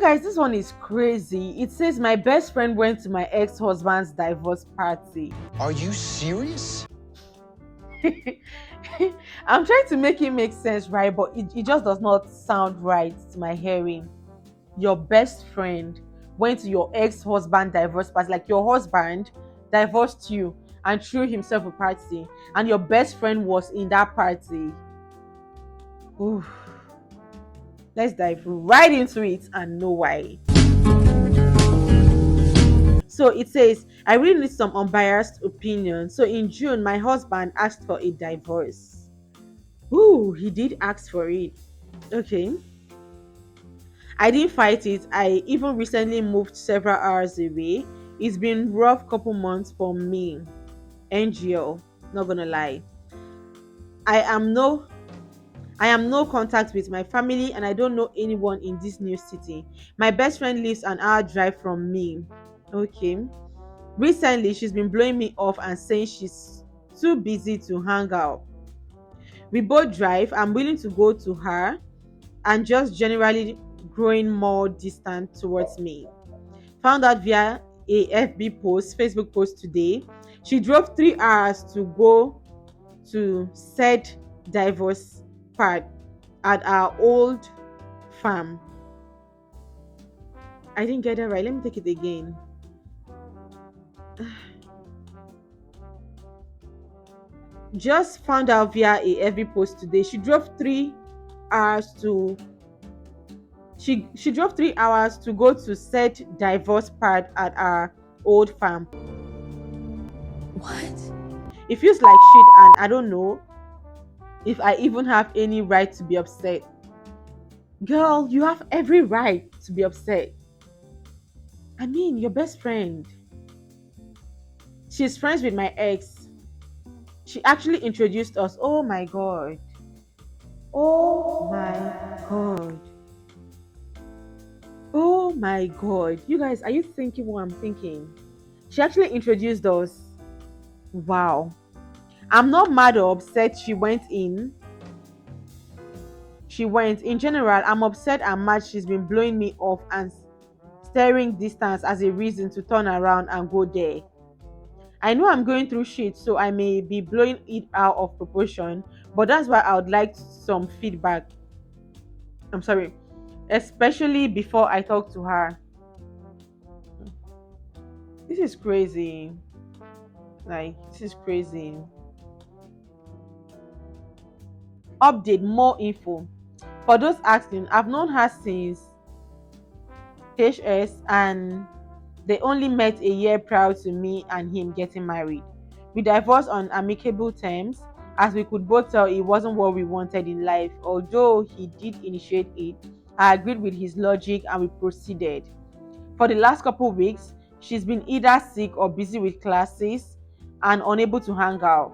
guys, this one is crazy. It says my best friend went to my ex-husband's divorce party. Are you serious? I'm trying to make it make sense, right? But it just does not sound right to my hearing. Your best friend went to your ex-husband divorce party, like your husband divorced you and threw himself a party, and your best friend was in that party. Oof. Let's dive right into it and know why. So it says, I really need some unbiased opinion. So in June, my husband asked for a divorce. Ooh, he did ask for it. Okay. I didn't fight it. I even recently moved several hours away. It's been rough couple months for me. NGO, not gonna lie. I am no I am no contact with my family and I don't know anyone in this new city. My best friend lives an hour drive from me. Okay. Recently, she's been blowing me off and saying she's too busy to hang out. We both drive. I'm willing to go to her and just generally growing more distant towards me. Found out via a Facebook post today. She drove 3 hours to go to said divorce part at our old farm. I didn't get it right. Let me take it again. Just found out via a FB post today. Hours to she drove 3 hours to go to said divorce part at our old farm. What? It feels like shit and I don't know if I even have any right to be upset. Girl, you have every right to be upset. I mean, your best friend. She's friends with my ex. She actually introduced us. Oh my god. Oh my god. Oh my god. You guys, are you thinking what I'm thinking? She actually introduced us. Wow. I'm not mad or upset she went in. She went. In general, I'm upset and mad she's been blowing me off and staring distance as a reason to turn around and go there. I know I'm going through shit, so I may be blowing it out of proportion, but that's why I would like some feedback. I'm sorry, especially before I talk to her. This is crazy. Like, this is crazy. Update, more info. For those asking, I've known her since HS and they only met a year prior to me and him getting married. We divorced on amicable terms as we could both tell it wasn't what we wanted in life. Although he did initiate it, I agreed with his logic and we proceeded. For the last couple weeks, she's been either sick or busy with classes and unable to hang out.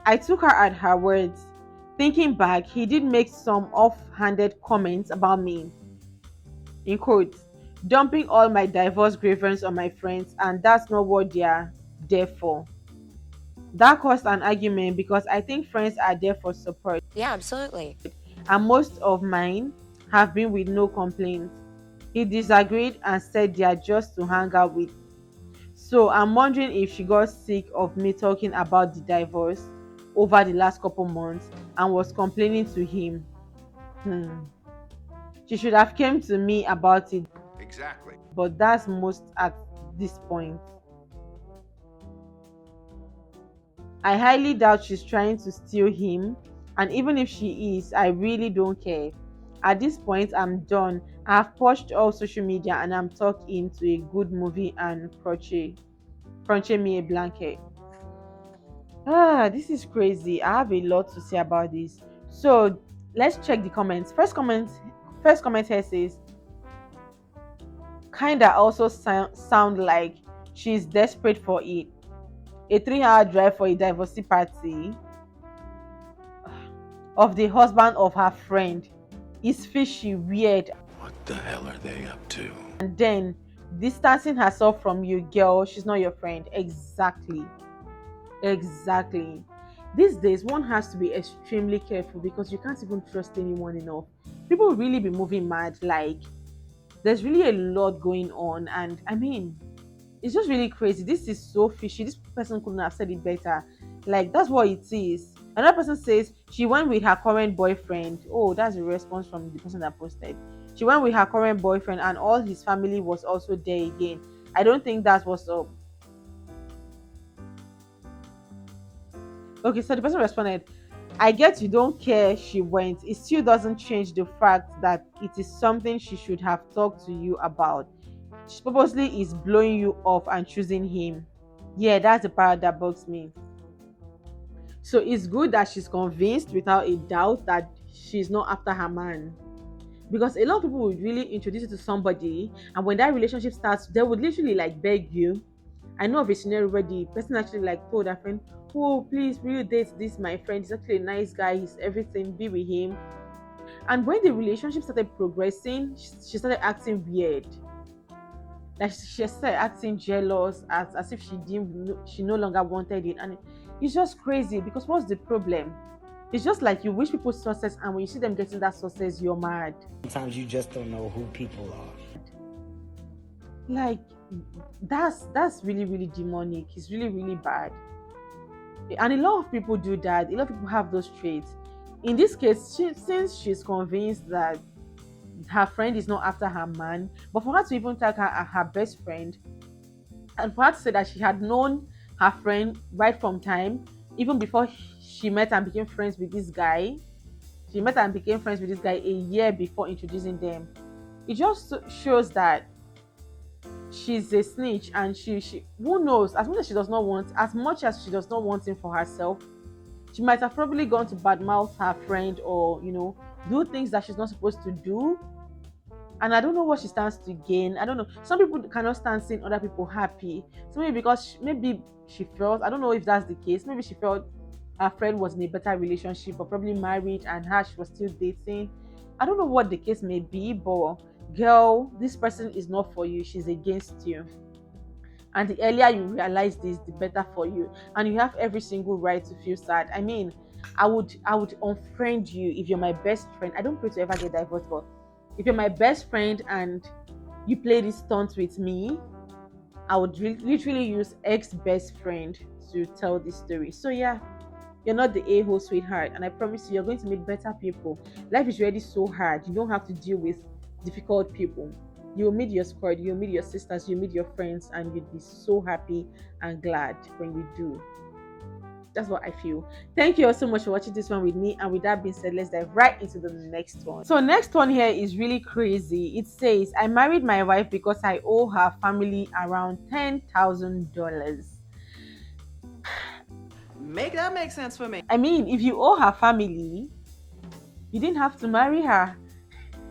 I took her at her words. Thinking back, he did make some off-handed comments about me, in quotes, dumping all my divorce grievance on my friends, and that's not what they're there for. That caused an argument because I think friends are there for support, Yeah, absolutely. and most of mine have been with no complaints. He disagreed and said they are just to hang out with. So I'm wondering if she got sick of me talking about the divorce over the last couple months and was complaining to him. Hmm. She should have came to me about it, Exactly. but that's most at this point. I highly doubt she's trying to steal him, and even if she is, I really don't care. At this point, I'm done. I've pushed all social media and I'm tucked into a good movie and crochet me a blanket. Ah, this is crazy. I have a lot to say about this. So let's check the comments. First comment here says, kinda also sound like she's desperate for it. A 3 hour drive for a divorcee party of the husband of her friend is fishy, weird, What the hell are they up to? and then distancing herself from you, girl. She's not your friend. Exactly. Exactly. These days, one has to be extremely careful because you can't even trust anyone enough. People really be moving mad. Like, There's really a lot going on, and I mean, it's just really crazy. This is so fishy. This person couldn't have said it better. Like, that's what it is. Another person says she went with her current boyfriend. Oh, that's a response from the person that posted. She went with her current boyfriend and all his family was also there again. I don't think that's what's up. Okay, so the person responded, I get you don't care she went. It still doesn't change the fact that it is something she should have talked to you about. She purposely is blowing you off and choosing him. Yeah, that's the part that bugs me. So it's good that she's convinced without a doubt that she's not after her man. Because a lot of people would really introduce you to somebody, and when that relationship starts, they would literally like beg you. I know of a scenario where the person actually like told her friend, oh, please, will you date this my friend? He's actually a nice guy, he's everything, be with him. And when the relationship started progressing, she started acting weird. Like she started acting jealous, as if she no longer wanted it. And it's just crazy because what's the problem? It's just like you wish people success, and when you see them getting that success, you're mad. Sometimes you just don't know who people are. Like that's really, really demonic. It's really, really bad. And a lot of people do that. A lot of people have those traits. In this case, since she's convinced that her friend is not after her man, but for her to even tag her best friend, and for her to say that she had known her friend right from time, even before she met and became friends with this guy. She met and became friends with this guy a year before introducing them. It just shows that she's a snitch, and she who knows, as much as she does not want him for herself, she might have probably gone to badmouth her friend, or do things that she's not supposed to do. And I don't know what she stands to gain. I don't know. Some people cannot stand seeing other people happy. So maybe because maybe she felt, I don't know if that's the case. Maybe she felt her friend was in a better relationship or probably married, and her she was still dating. I don't know what the case may be, but girl, this person is not for you. She's against you. And the earlier you realize this, the better for you. And you have every single right to feel sad. I mean, I would unfriend you if you're my best friend. I don't pray to ever get divorced, but if you're my best friend and you play this stunt with me, I would literally use ex best friend to tell this story. So yeah, you're not the a-hole sweetheart, and I promise you, you're going to meet better people. Life is already so hard. You don't have to deal with difficult people. You'll meet your squad, you'll meet your sisters, you'll meet your friends, and you'll be so happy and glad when you do. That's what I feel. Thank you all so much for watching this one with me. And with that being said, let's dive right into the next one. So next one here is really crazy. It says, I married my wife because I owe her family around $10,000. Make that make sense for me. I mean, if you owe her family, you didn't have to marry her.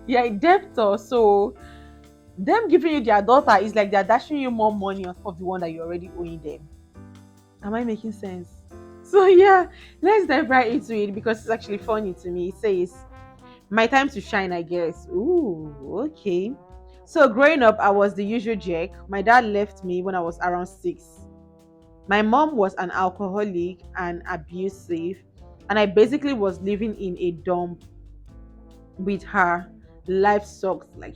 You're a debtor. So them giving you their daughter is like they're dashing you more money on top of the one that you're already owing them. Am I making sense? So yeah, let's dive right into it because it's actually funny to me. It says, my time to shine, I guess. Ooh, okay. So growing up, I was the usual jerk. My dad left me when I was around 6. My mom was an alcoholic and abusive, and I basically was living in a dump with her. Life sucked like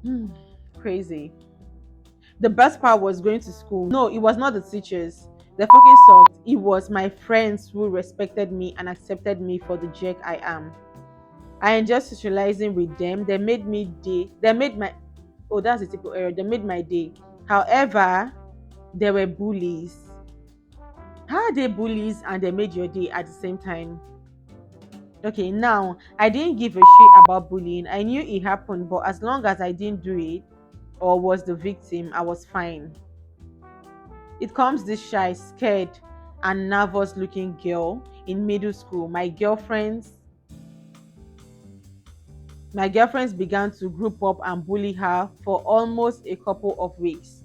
shit. Crazy. The best part was going to school. No, it was not the teachers. They fucking sucked. It was my friends who respected me and accepted me for the jerk I am. I enjoyed socializing with them. They made me day. They made my oh, that's a typical error. They made my day. However, they were bullies. How are they bullies and they made your day at the same time? Okay, now I didn't give a shit about bullying. I knew it happened, but as long as I didn't do it or was the victim, I was fine. It comes this shy, scared, and nervous looking girl in middle school. My girlfriends began to group up and bully her for almost a couple of weeks.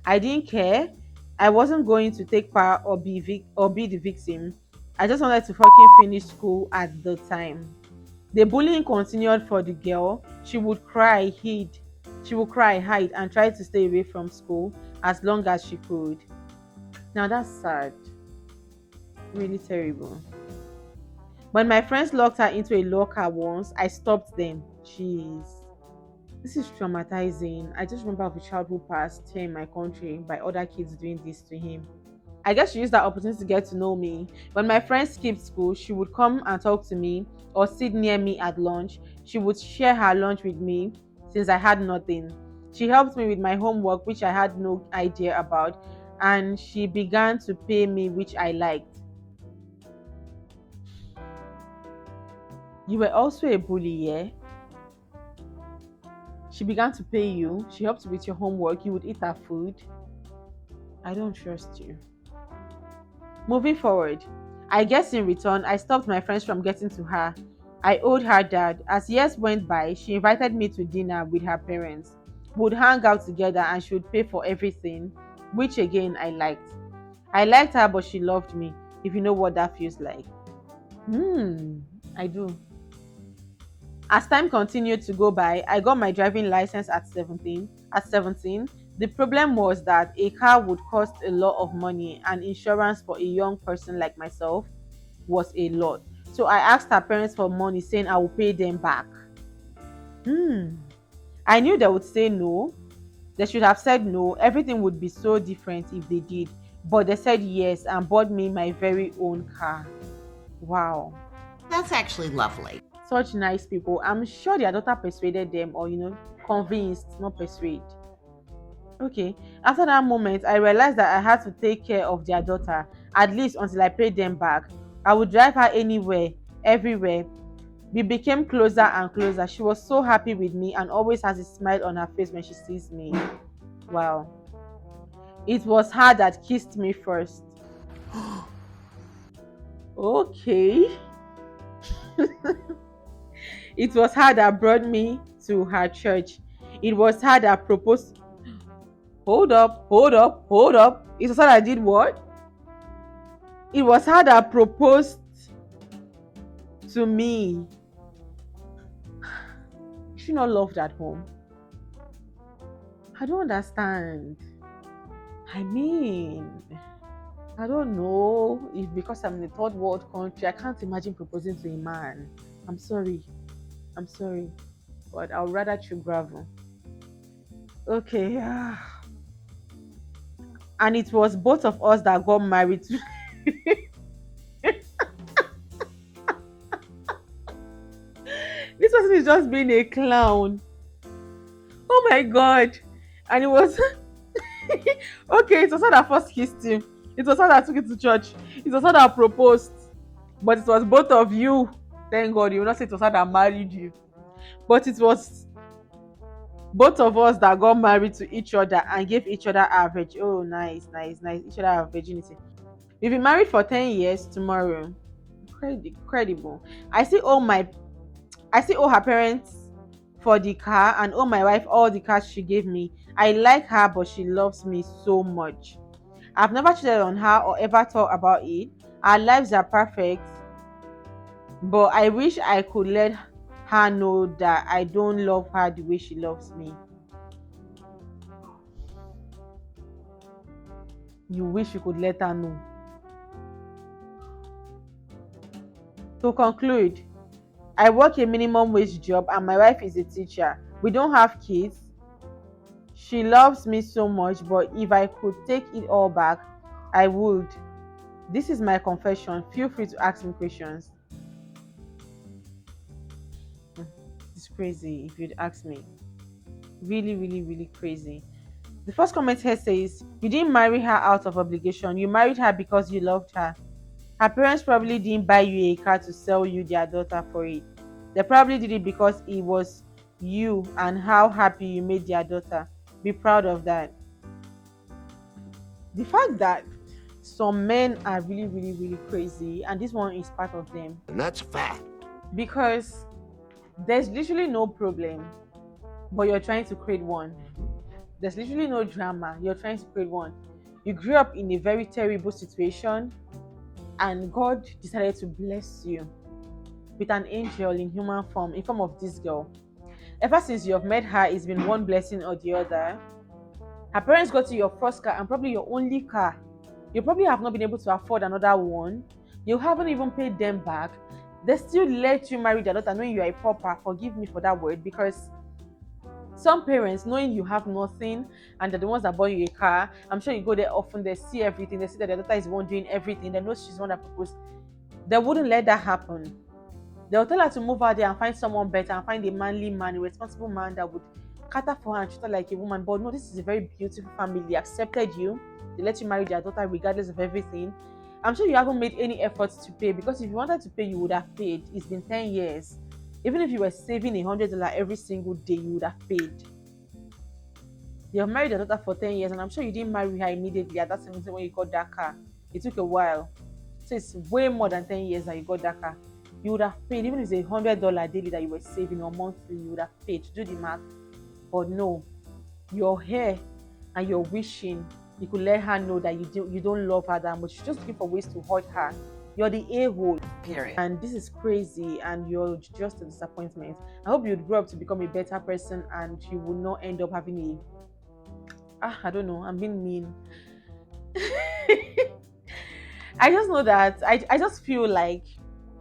I didn't care. I wasn't going to take part or be the victim. I just wanted to fucking finish school at the time. The bullying continued for the girl. She would cry, hide, and try to stay away from school as long as she could. Now that's sad. Really terrible. When my friends locked her into a locker once, I stopped them. Jeez. This is traumatizing. I just remember of a child who passed here in my country by other kids doing this to him. I guess she used that opportunity to get to know me. When my friends skipped school, she would come and talk to me or sit near me at lunch. She would share her lunch with me since I had nothing. She helped me with my homework, which I had no idea about, and she began to pay me, which I liked. You were also a bully, yeah? She began to pay you. She helped you with your homework. You would eat her food. I don't trust you. Moving forward, I guess in return, I stopped my friends from getting to her. I owed her dad. As years went by, she invited me to dinner with her parents. We would hang out together and she would pay for everything, which again I liked. I liked her, but she loved me, if you know what that feels like. I do. As time continued to go by, I got my driving license at 17. At 17, the problem was that a car would cost a lot of money and insurance for a young person like myself was a lot. So I asked her parents for money saying I will pay them back. Hmm. I knew they would say no. They should have said no. Everything would be so different if they did. But they said yes and bought me my very own car. Wow. That's actually lovely. Such nice people. I'm sure their daughter persuaded them or, convinced, not persuade. Okay. After that moment, I realized that I had to take care of their daughter, at least until I paid them back. I would drive her anywhere, everywhere. We became closer and closer. She was so happy with me and always has a smile on her face when she sees me. Wow. It was her that kissed me first. Okay. It was her that brought me to her church. It was her that proposed. Hold up, hold up, hold up. It was her that did what? It was her that proposed to me. She not loved at home. I don't understand. I mean, I don't know if because I'm in a third world country, I can't imagine proposing to a man. I'm sorry. I'm sorry. But I would rather chew gravel. Okay. And it was both of us that got married. This person is just being a clown. Oh my god. And it was okay, it was her that first kissed him. It was her that took it to church. It was her that proposed. But it was both of you. Thank God, you will not say it was her that married you. But it was both of us that got married to each other and gave each other our oh nice, nice, nice. Each other our virginity. We've been married for 10 years tomorrow. Incredible. I still owe her parents for the car and owe my wife all the cash she gave me. I like her, but she loves me so much. I've never cheated on her or ever thought about it. Our lives are perfect, but I wish I could let her know that I don't love her the way she loves me. You wish you could let her know. To conclude, I work a minimum wage job and my wife is a teacher. We don't have kids. She loves me so much, but if I could take it all back, I would. This is my confession. Feel free to ask me questions. It's crazy if you'd ask me. Really, really, really crazy. The first comment here says, you didn't marry her out of obligation. You married her because you loved her. Her parents probably didn't buy you a car to sell you their daughter for it. They probably did it because it was you and how happy you made their daughter. Be proud of that. The fact that some men are really, really, really crazy, and this one is part of them. And that's a fact. Because there's literally no problem, but you're trying to create one. There's literally no drama, you're trying to create one. You grew up in a very terrible situation, and God decided to bless you with an angel in human form, in form of this girl. Ever since you have met her, it's been one blessing or the other. Her parents got you your first car and probably your only car. You probably have not been able to afford another one. You haven't even paid them back. They still let you marry their daughter knowing you are a pauper. Forgive me for that word, because Some parents, knowing you have nothing and they're the ones that bought you a car, I'm sure you go there often, they see everything, they see that their daughter is the one doing everything, they know she's the one that proposed. They wouldn't let that happen. They'll tell her to move out there and find someone better and find a manly man, a responsible man that would cater for her and treat her like a woman. But no, this is a very beautiful family. They accepted you. They let you marry their daughter regardless of everything. I'm sure you haven't made any efforts to pay, because if you wanted to pay, you would have paid. It's been 10 years. Even if you were saving $100 every single day, you would have paid. You have married your daughter for 10 years, and I'm sure you didn't marry her immediately at that 17 when you got that car. It took a while. So it's way more than 10 years that you got that car. You would have paid, even if it's $100 daily that you were saving or monthly, you would have paid. Do the math. But no, you're here and you're wishing you could let her know that you don't love her that much. You're just looking for ways to hurt her. You're the a-hole. Period. And this is crazy, and you're just a disappointment. I hope you'd grow up to become a better person and you will not end up having I don't know, I'm being mean. I just know that I just feel like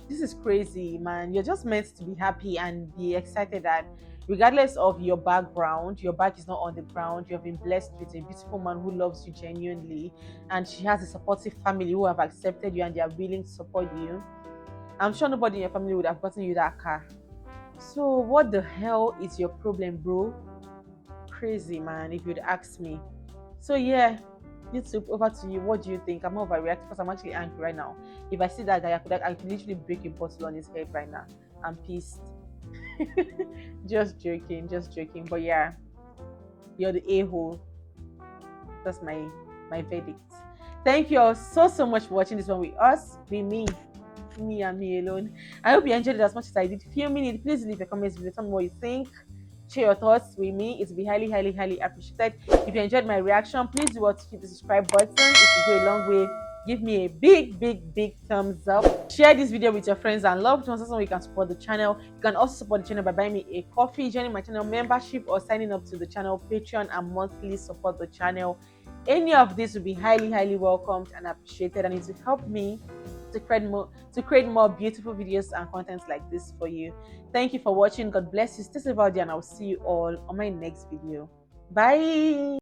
this is crazy, man. You're just meant to be happy and be excited that regardless of your background, your back is not on the ground. You have been blessed with a beautiful man who loves you genuinely, and she has a supportive family who have accepted you and they are willing to support you. I'm sure nobody in your family would have gotten you that car. So what the hell is your problem, bro? Crazy, man, if you'd ask me. So yeah, YouTube, over to you. What do you think? I'm not overreacting because I'm actually angry right now. If I see that guy, I could literally break a bottle on his head right now. I'm pissed. Just joking, just joking. But yeah, you're the a-hole. That's my verdict. Thank you all so much for watching this one with us, with me and me alone. I hope you enjoyed it as much as I did. Filming it, please leave your comments below. Tell me what you think. Share your thoughts with me. It'll be highly appreciated. If you enjoyed my reaction, please do what to hit the subscribe button. It will go a long way. Give me a big thumbs up. Share this video with your friends and loved ones. That's how you can support the channel. You can also support the channel by buying me a coffee, joining my channel membership, or signing up to the channel Patreon and monthly support the channel. Any of this will be highly welcomed and appreciated, and it will help me to create more beautiful videos and contents like this for you. Thank you for watching. God bless you. Stay safe out there, and I'll see you all on my next video. Bye.